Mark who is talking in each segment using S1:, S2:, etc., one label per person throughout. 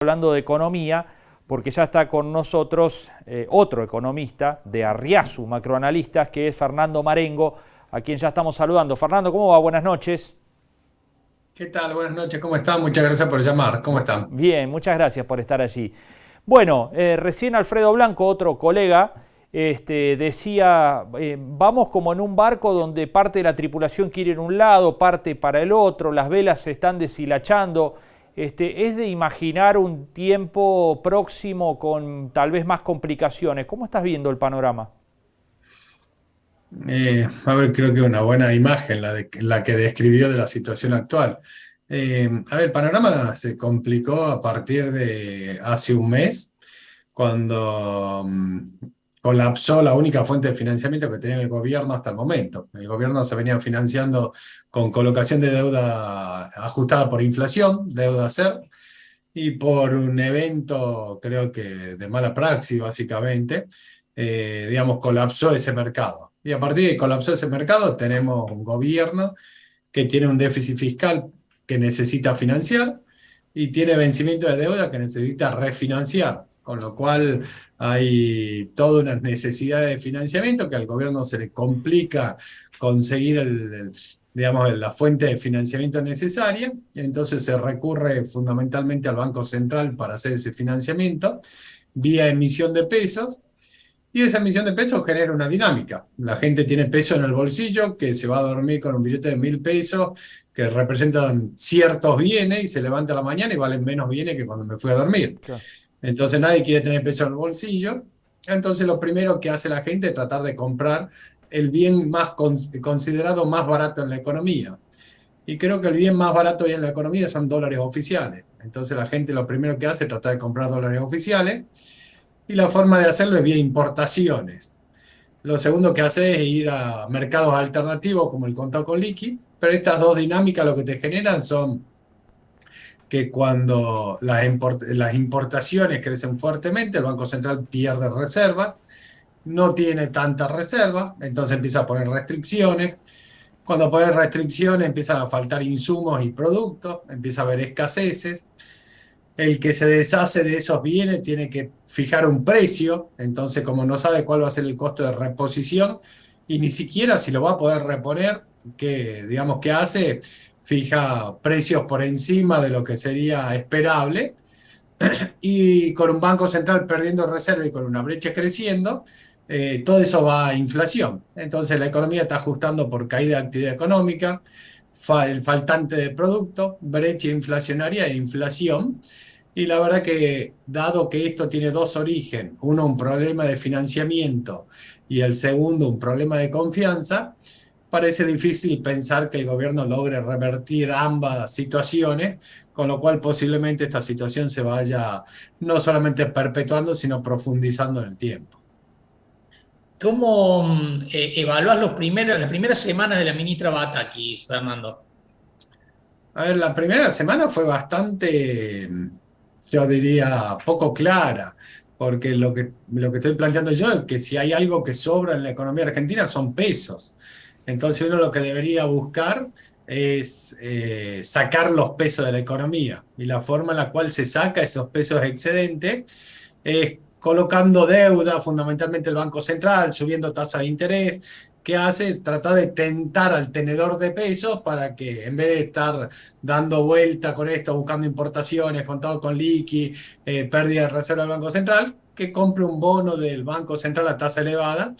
S1: Hablando de economía, porque ya está con nosotros otro economista de Arriazu, macroanalistas, que es Fernando Marengo, a quien ya estamos saludando. Fernando, ¿cómo va? Buenas noches.
S2: ¿Qué tal? Buenas noches, ¿cómo están? Muchas gracias por llamar. ¿Cómo están?
S1: Bien, muchas gracias por estar allí. Bueno, recién Alfredo Blanco, otro colega, decía, vamos como en un barco donde parte de la tripulación quiere ir en un lado, parte para el otro, las velas se están deshilachando. Es de imaginar un tiempo próximo con tal vez más complicaciones. ¿Cómo estás viendo el panorama?
S2: A ver, creo que una buena imagen la que describió de la situación actual. A ver, el panorama se complicó a partir de hace un mes, cuando colapsó la única fuente de financiamiento que tenía el gobierno hasta el momento. El gobierno se venía financiando con colocación de deuda ajustada por inflación, deuda a ser, y por un evento, creo que de mala praxis, básicamente, digamos, colapsó ese mercado. Y a partir de que colapsó ese mercado, tenemos un gobierno que tiene un déficit fiscal que necesita financiar y tiene vencimiento de deuda que necesita refinanciar, con lo cual hay toda una necesidad de financiamiento que al gobierno se le complica conseguir digamos, la fuente de financiamiento necesaria, y entonces se recurre fundamentalmente al Banco Central para hacer ese financiamiento vía emisión de pesos. Y esa emisión de pesos genera una dinámica. La gente tiene peso en el bolsillo, que se va a dormir con un billete de 1.000 pesos, que representan ciertos bienes, y se levanta a la mañana y valen menos bienes que cuando me fui a dormir.
S1: Claro.
S2: Entonces nadie quiere tener peso en el bolsillo. Entonces lo primero que hace la gente es tratar de comprar el bien más considerado más barato en la economía. Y creo que el bien más barato hoy en la economía son dólares oficiales. Entonces la gente lo primero que hace es tratar de comprar dólares oficiales, y la forma de hacerlo es vía importaciones. Lo segundo que hace es ir a mercados alternativos como el contado con liqui, pero estas dos dinámicas lo que te generan son que cuando las importaciones crecen fuertemente, el Banco Central pierde reservas, no tiene tantas reservas, entonces empieza a poner restricciones. Cuando pone restricciones empiezan a faltar insumos y productos, empieza a haber escaseces. El que se deshace de esos bienes tiene que fijar un precio, entonces como no sabe cuál va a ser el costo de reposición y ni siquiera si lo va a poder reponer, que digamos que hace, fija precios por encima de lo que sería esperable, y con un banco central perdiendo reserva y con una brecha creciendo, todo eso va a inflación. Entonces la economía está ajustando por caída de actividad económica, el faltante de producto, brecha inflacionaria e inflación. Y la verdad que, dado que esto tiene dos orígenes, uno un problema de financiamiento y el segundo un problema de confianza, parece difícil pensar que el gobierno logre revertir ambas situaciones, con lo cual posiblemente esta situación se vaya no solamente perpetuando, sino profundizando en el tiempo.
S3: ¿Cómo evaluás las primeras semanas de la ministra Batakis, Fernando?
S2: A ver, la primera semana fue bastante, yo diría, poco clara, porque lo que estoy planteando yo es que si hay algo que sobra en la economía argentina son pesos. Entonces uno lo que debería buscar es sacar los pesos de la economía. Y la forma en la cual se saca esos pesos excedentes es colocando deuda, fundamentalmente el Banco Central, subiendo tasas de interés. ¿Qué hace? Trata de tentar al tenedor de pesos para que, en vez de estar dando vuelta con esto, buscando importaciones, contado con liqui, pérdida de reserva del Banco Central, que compre un bono del Banco Central a tasa elevada.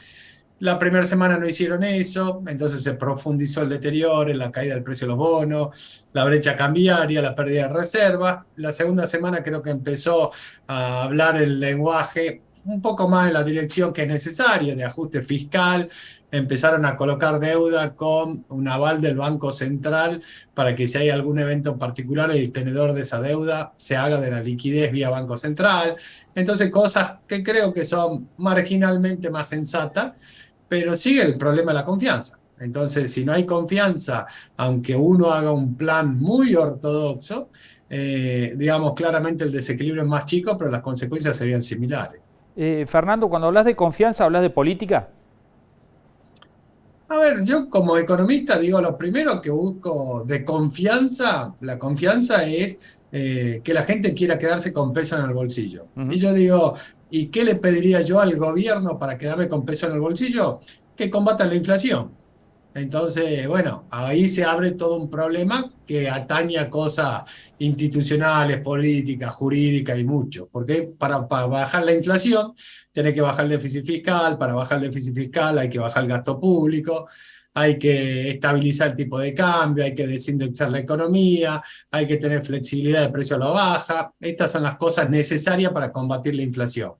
S2: La primera semana no hicieron eso, entonces se profundizó el deterioro, la caída del precio de los bonos, la brecha cambiaria, la pérdida de reservas. La segunda semana creo que empezó a hablar el lenguaje un poco más en la dirección que es necesaria, de ajuste fiscal. Empezaron a colocar deuda con un aval del Banco Central para que si hay algún evento en particular, el tenedor de esa deuda se haga de la liquidez vía Banco Central. Entonces, cosas que creo que son marginalmente más sensatas, pero sigue el problema de la confianza. Entonces, si no hay confianza, aunque uno haga un plan muy ortodoxo, digamos claramente el desequilibrio es más chico, pero las consecuencias serían similares.
S1: Fernando, cuando hablas de confianza, ¿hablas de política?
S2: A ver, yo como economista digo, lo primero que busco de confianza, la confianza es que la gente quiera quedarse con peso en el bolsillo. Y
S1: Ujú.
S2: yo digo, ¿y qué le pediría yo al gobierno para quedarme con peso en el bolsillo? Que combatan la inflación. Entonces, bueno, ahí se abre todo un problema que atañe a cosas institucionales, políticas, jurídicas y mucho. Porque para bajar la inflación, tiene que bajar el déficit fiscal, para bajar el déficit fiscal hay que bajar el gasto público, hay que estabilizar el tipo de cambio, hay que desindexar la economía, hay que tener flexibilidad de precio a la baja. Estas son las cosas necesarias para combatir la inflación.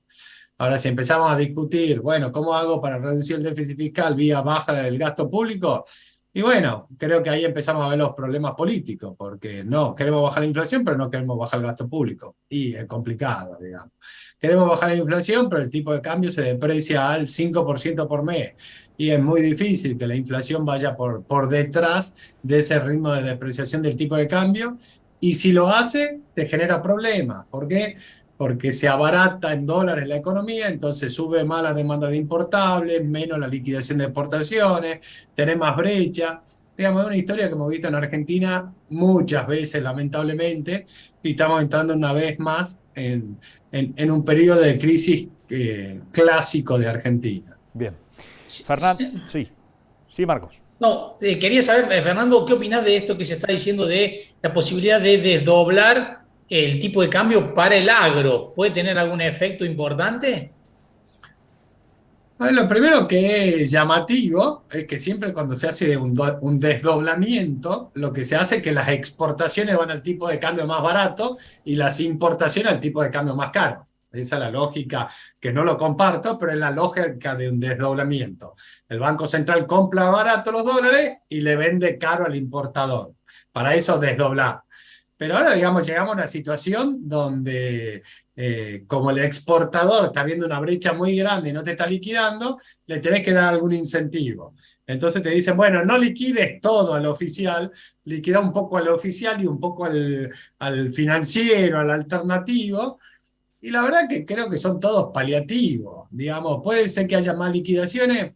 S2: Ahora, si empezamos a discutir, bueno, ¿cómo hago para reducir el déficit fiscal vía baja del gasto público? Y bueno, creo que ahí empezamos a ver los problemas políticos, porque no, queremos bajar la inflación, pero no queremos bajar el gasto público. Y es complicado, digamos. Queremos bajar la inflación, pero el tipo de cambio se deprecia al 5% por mes. Y es muy difícil que la inflación vaya por detrás de ese ritmo de depreciación del tipo de cambio. Y si lo hace, te genera problemas. ¿Por qué? Porque se abarata en dólares la economía, entonces sube más la demanda de importables, menos la liquidación de exportaciones, tenés más brecha. Digamos, es una historia que hemos visto en Argentina muchas veces, lamentablemente, y estamos entrando una vez más en un periodo de crisis clásico de Argentina.
S1: Bien.
S3: Sí,
S1: Fernando,
S3: sí.
S1: sí, sí, Marcos.
S3: No, quería saber, Fernando, ¿qué opinás de esto que se está diciendo de la posibilidad de desdoblar el tipo de cambio para el agro? ¿Puede tener algún efecto importante?
S2: Lo primero que es llamativo es que siempre cuando se hace un desdoblamiento, lo que se hace es que las exportaciones van al tipo de cambio más barato y las importaciones al tipo de cambio más caro. Esa es la lógica, que no lo comparto, pero es la lógica de un desdoblamiento. El Banco Central compra barato los dólares y le vende caro al importador. Para eso desdoblar. Pero ahora, digamos, llegamos a una situación donde, como el exportador está viendo una brecha muy grande y no te está liquidando, le tenés que dar algún incentivo. Entonces te dicen, bueno, no liquides todo al oficial, liquida un poco al oficial y un poco al financiero, al alternativo. Y la verdad que creo que son todos paliativos, digamos, puede ser que haya más liquidaciones,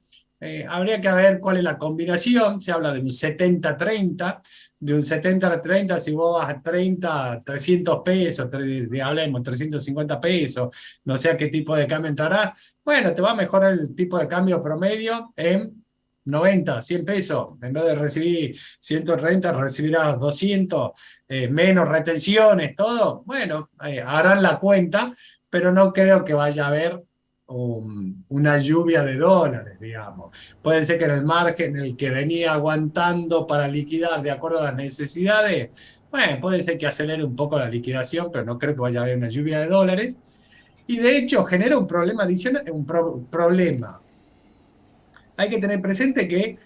S2: habría que ver cuál es la combinación, se habla de un 70-30, de un 70-30 si vos vas a 30, 300 pesos, hablemos, 350 pesos, no sé a qué tipo de cambio entrará, bueno, te va a mejorar el tipo de cambio promedio en 90, 100 pesos, en vez de recibir 130 recibirás 200, menos retenciones, todo, bueno, harán la cuenta, pero no creo que vaya a haber una lluvia de dólares, digamos. Puede ser que en el margen, el que venía aguantando para liquidar de acuerdo a las necesidades, bueno, puede ser que acelere un poco la liquidación, pero no creo que vaya a haber una lluvia de dólares. Y de hecho genera un problema adicional, problema. Hay que tener presente que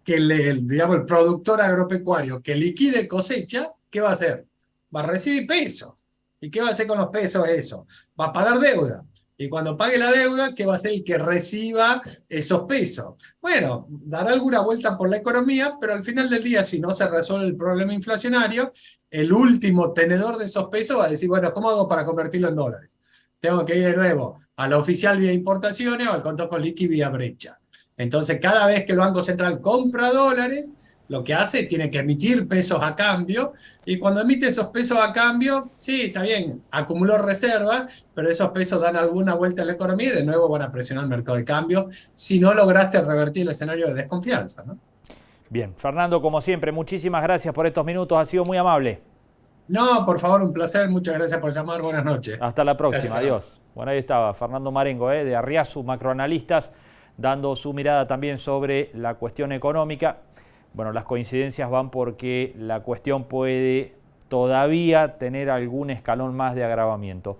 S2: digamos, el productor agropecuario que liquide cosecha, ¿qué va a hacer? Va a recibir pesos. ¿Y qué va a hacer con los pesos eso? Va a pagar deuda. Y cuando pague la deuda, ¿qué va a hacer el que reciba esos pesos? Bueno, dará alguna vuelta por la economía, pero al final del día, si no se resuelve el problema inflacionario, el último tenedor de esos pesos va a decir, bueno, ¿cómo hago para convertirlo en dólares? Tengo que ir de nuevo al oficial vía importaciones o al contado con liqui vía brecha. Entonces, cada vez que el Banco Central compra dólares, lo que hace, tiene que emitir pesos a cambio, y cuando emite esos pesos a cambio, sí, está bien, acumuló reservas, pero esos pesos dan alguna vuelta a la economía y de nuevo van a presionar el mercado de cambio si no lograste revertir el escenario de desconfianza, ¿no?
S1: Bien, Fernando, como siempre, muchísimas gracias por estos minutos, ha sido muy amable.
S2: No, por favor, un placer, muchas gracias por llamar, buenas noches.
S1: Hasta la próxima,
S3: Gracias, Fernando.
S1: adiós. Bueno, ahí estaba Fernando Marengo, de Arriazu, macroanalistas, dando su mirada también sobre la cuestión económica. Bueno, las coincidencias van porque la cuestión puede todavía tener algún escalón más de agravamiento.